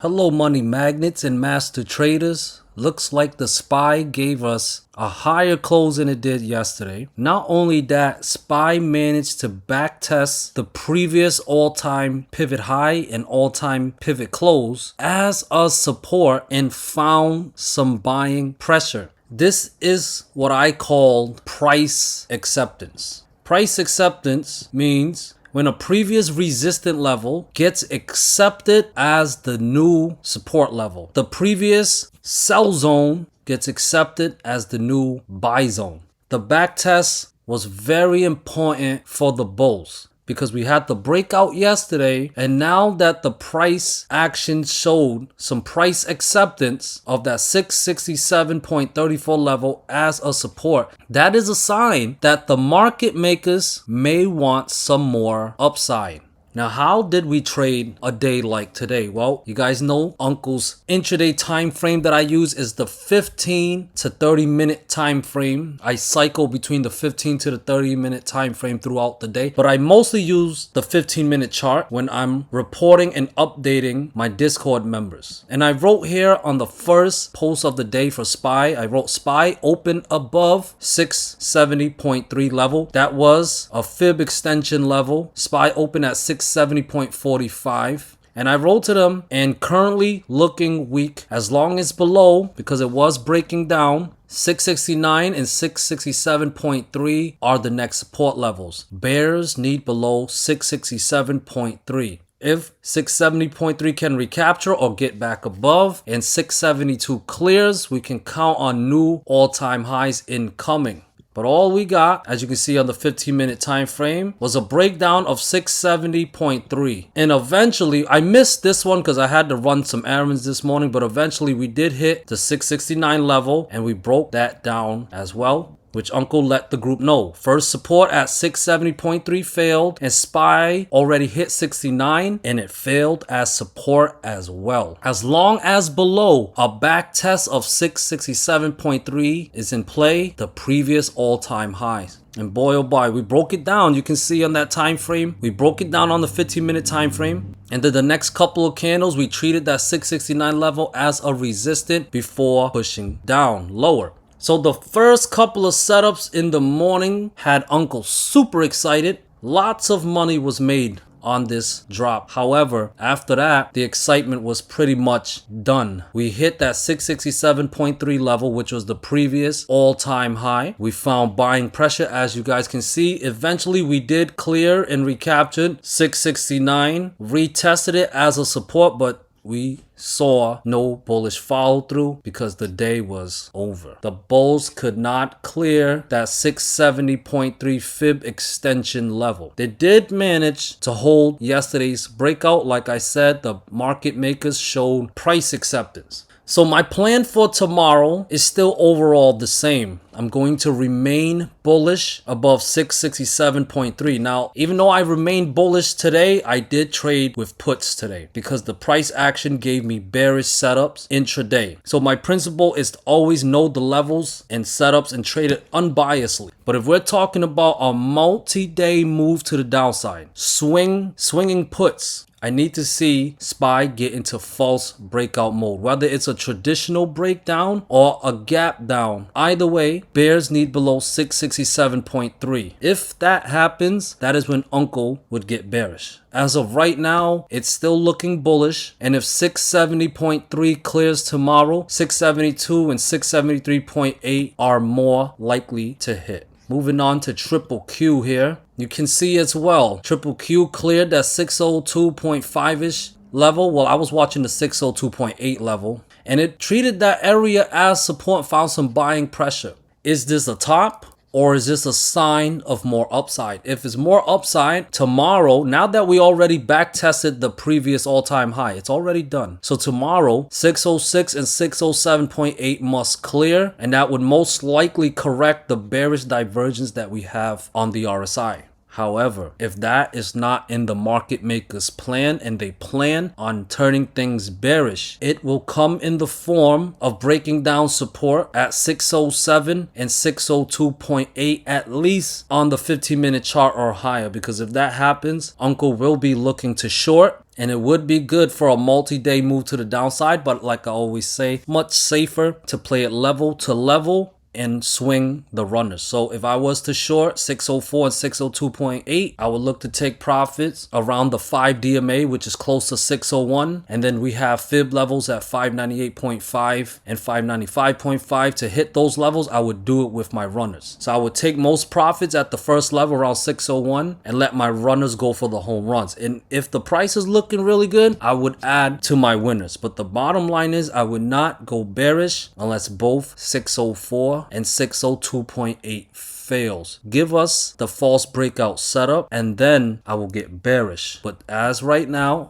Hello money magnets and master traders. Looks like the SPY gave us a higher close than it did yesterday. Not only that, SPY managed to backtest the previous all-time pivot high and all-time pivot close as a support and found some buying pressure. This is what I call price acceptance. Price acceptance means when a previous resistant level gets accepted as the new support level. The previous sell zone gets accepted as the new buy zone. The backtest was very important for the bulls because we had the breakout yesterday, and now that the price action showed some price acceptance of that 667.34 level as a support, that is a sign that the market makers may want some more upside. Now, how did we trade a day like today? Well, you guys know Uncle's intraday time frame that I use is the 15 to 30 minute time frame. I cycle between the 15 to the 30 minute time frame throughout the day, but I mostly use the 15-minute chart when I'm reporting and updating my Discord members. And I wrote here on the first post of the day for SPY, I wrote SPY open above 670.3 level. That was a fib extension level. SPY open at 670.45, and I wrote to them, and currently looking weak as long as below, because it was breaking down. 669 and 667.3 are the next support levels. Bears need below 667.3. If 670.3 can recapture or get back above and 672 clears, we can count on new all-time highs incoming. But all we got, as you can see on the 15-minute time frame, was a breakdown of 670.3. And eventually, I missed this one because I had to run some errands this morning, but eventually we did hit the 669 level and we broke that down as well, which Uncle let the group know. First support at 670.3 failed, and SPY already hit 69 and it failed as support as well. As long as below a back test of 667.3 is in play, the previous all-time highs. And boy oh boy, we broke it down. You can see on that time frame, we broke it down on the 15-minute time frame. And then the next couple of candles, we treated that 669 level as a resistant before pushing down lower. So the first couple of setups in the morning had Uncle super excited. Lots of money was made on this drop. However, after that, the excitement was pretty much done. We hit that 667.3 level, which was the previous all-time high. We found buying pressure, as you guys can see. Eventually, we did clear and recaptured 669, retested it as a support, but we saw no bullish follow through because the day was over. The bulls could not clear that 670.3 fib extension level. They did manage to hold yesterday's breakout. Like I said, the market makers showed price acceptance. So my plan for tomorrow is still overall the same. I'm going to remain bullish above 667.3. Now, even though I remained bullish today, I did trade with puts today because the price action gave me bearish setups intraday. So my principle is to always know the levels and setups and trade it unbiasedly. But if we're talking about a multi-day move to the downside, swinging puts, I need to see SPY get into false breakout mode, whether it's a traditional breakdown or a gap down. Either way, bears need below 667.3. If that happens, that is when Uncle would get bearish. As of right now, it's still looking bullish, and if 670.3 clears tomorrow, 672 and 673.8 are more likely to hit. Moving on to triple Q here. You can see as well, triple Q cleared that 602.5-ish level. Well, I was watching the 602.8 level, and it treated that area as support, found some buying pressure. Is this a top? Or is this a sign of more upside? If it's more upside, tomorrow, now that we already back tested the previous all-time high, it's already done. So tomorrow, 606 and 607.8 must clear, and that would most likely correct the bearish divergence that we have on the RSI. However, if that is not in the market maker's plan and they plan on turning things bearish, it will come in the form of breaking down support at 607 and 602.8, at least on the 15-minute chart or higher, because if that happens, Uncle will be looking to short and it would be good for a multi-day move to the downside, but like I always say, much safer to play it level to level and swing the runners. So if I was to short 604 and 602.8, I would look to take profits around the 5 DMA, which is close to 601. And then we have fib levels at 598.5 and 595.5. To hit those levels, I would do it with my runners. So I would take most profits at the first level around 601 and let my runners go for the home runs. And if the price is looking really good, I would add to my winners. But the bottom line is I would not go bearish unless both 604 and 602.8 fails. Give us the false breakout setup and then I will get bearish. But as of right now,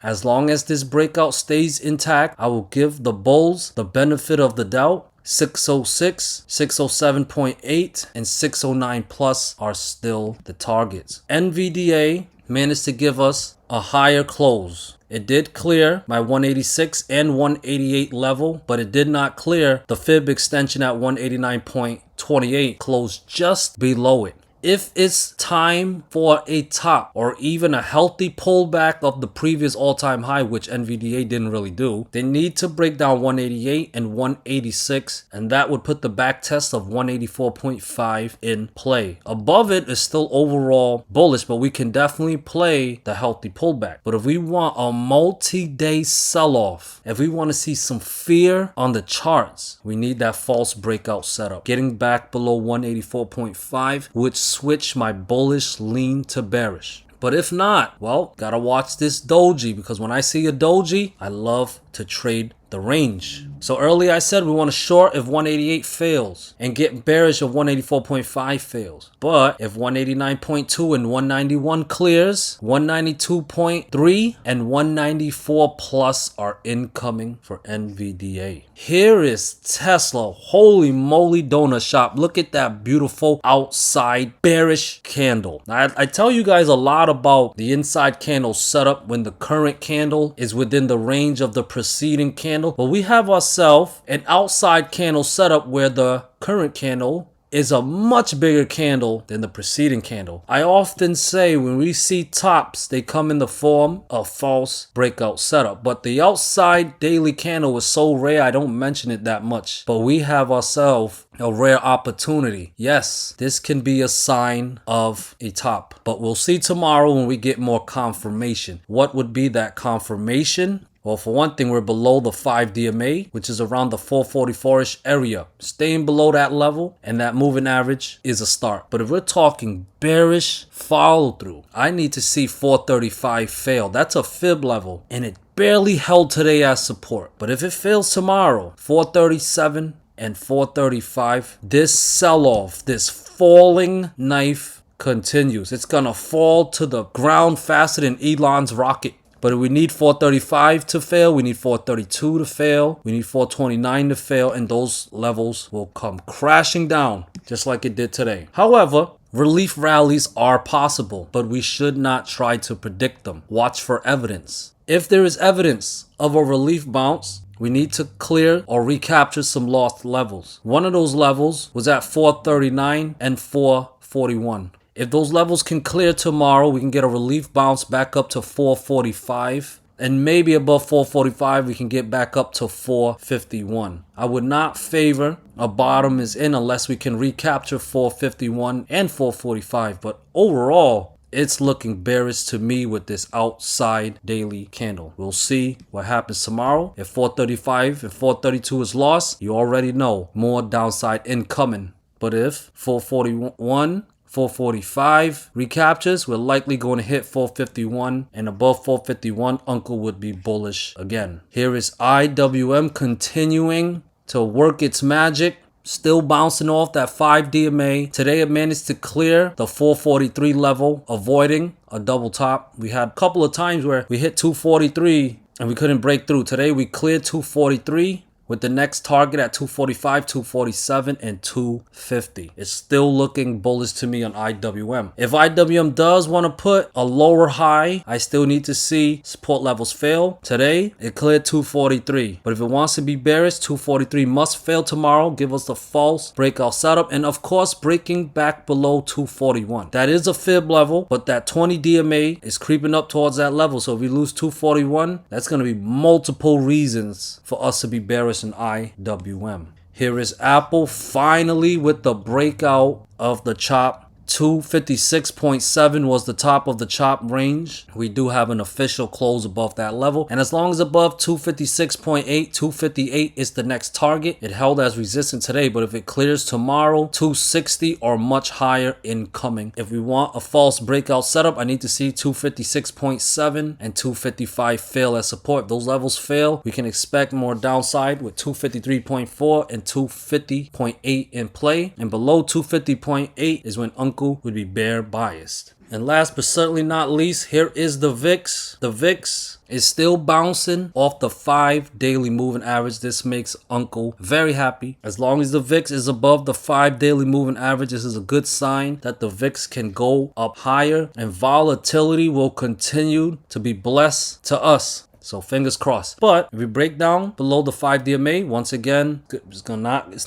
as long as this breakout stays intact, I will give the bulls the benefit of the doubt. 606, 607.8, and 609 plus are still the targets. NVDA managed to give us a higher close. It did clear my 186 and 188 level, but it did not clear the fib extension at 189.28, closed just below it. If it's time for a top or even a healthy pullback of the previous all-time high, which NVDA didn't really do, they need to break down 188 and 186, and that would put the back test of 184.5 in play. Above it is still overall bullish, but we can definitely play the healthy pullback. But if we want a multi-day sell-off, if we want to see some fear on the charts, we need that false breakout setup. Getting back below 184.5, which switch my bullish lean to bearish. But if not, well, gotta watch this doji, because when I see a doji, I love to trade the range. So earlier I said we want to short if 188 fails and get bearish if 184.5 fails. But if 189.2 and 191 clears, 192.3 and 194 plus are incoming for NVDA. Here is Tesla. Holy moly donut shop. Look at that beautiful outside bearish candle. Now, I tell you guys a lot about the inside candle setup when the current candle is within the range of the preceding candle. But we have ourselves an outside candle setup where the current candle is a much bigger candle than the preceding candle. I often say when we see tops, they come in the form of false breakout setup. But the outside daily candle is so rare, I don't mention it that much. But we have ourselves a rare opportunity. Yes, this can be a sign of a top. But we'll see tomorrow when we get more confirmation. What would be that confirmation? Well, for one thing, we're below the 5 DMA, which is around the 444-ish area. Staying below that level and that moving average is a start. But if we're talking bearish follow through, I need to see 435 fail. That's a fib level, and it barely held today as support. But if it fails tomorrow, 437 and 435, this sell-off, this falling knife continues. It's gonna fall to the ground faster than Elon's rocket. But if we need 435 to fail, we need 432 to fail, we need 429 to fail, and those levels will come crashing down just like it did today. However, relief rallies are possible, but we should not try to predict them. Watch for evidence. If there is evidence of a relief bounce, we need to clear or recapture some lost levels. One of those levels was at 439 and 441. If those levels can clear tomorrow, we can get a relief bounce back up to 445. And maybe above 445, we can get back up to 451. I would not favor a bottom is in unless we can recapture 451 and 445. But overall, it's looking bearish to me with this outside daily candle. We'll see what happens tomorrow. If 435 and 432 is lost, you already know more downside incoming. But if 441, 445 recaptures, we're likely going to hit 451, and above 451, Unco would be bullish again. Here is IWM continuing to work its magic, still bouncing off that 5 DMA. Today it managed to clear the 443 level, avoiding a double top. We had a couple of times where we hit 243 and we couldn't break through. Today we cleared 243. with the next target at 245, 247, and 250. It's still looking bullish to me on IWM. If IWM does want to put a lower high, I still need to see support levels fail. Today, it cleared 243. But if it wants to be bearish, 243 must fail tomorrow, give us the false breakout setup, and of course, breaking back below 241. That is a fib level, but that 20 DMA is creeping up towards that level. So if we lose 241, that's going to be multiple reasons for us to be bearish in IWM. Here is Apple finally with the breakout of the chop. 256.7 was the top of the chop range. We do have an official close above that level. And as long as above 256.8, 258 is the next target. It held as resistance today, but if it clears tomorrow, 260 or much higher incoming. If we want a false breakout setup, I need to see 256.7 and 255 fail as support. If those levels fail, we can expect more downside with 253.4 and 250.8 in play. And below 250.8 is when Unco would be bear biased. And last but certainly not least, here is the VIX. The VIX is still bouncing off the 5 daily moving average. This makes Uncle very happy. As long as the VIX is above the 5 daily moving average, this is a good sign that the VIX can go up higher and volatility will continue to be blessed to us. So fingers crossed. But if we break down below the 5 DMA, once again, it's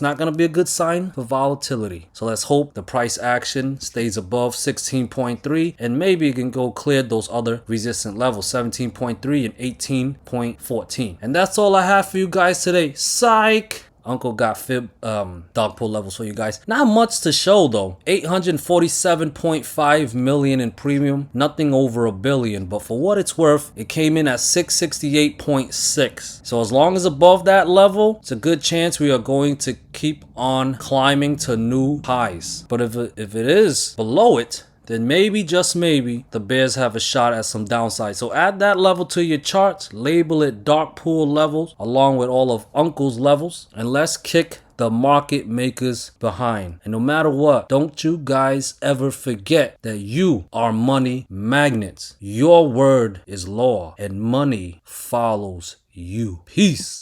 not gonna be a good sign for volatility. So let's hope the price action stays above 16.3 and maybe it can go clear those other resistant levels, 17.3 and 18.14. And that's all I have for you guys today. Psych! Uncle got fib DarkPool levels for you guys. Not much to show though. 847.5 million in premium, nothing over $1 billion. But for what it's worth, it came in at 668.6. So as long as above that level, it's a good chance we are going to keep on climbing to new highs. But if it is below it, then maybe, just maybe, the bears have a shot at some downside. So add that level to your charts, label it DarkPool levels along with all of Uncle's levels, and let's kick the market makers behind. And no matter what, don't you guys ever forget that you are money magnets. Your word is law and money follows you. Peace.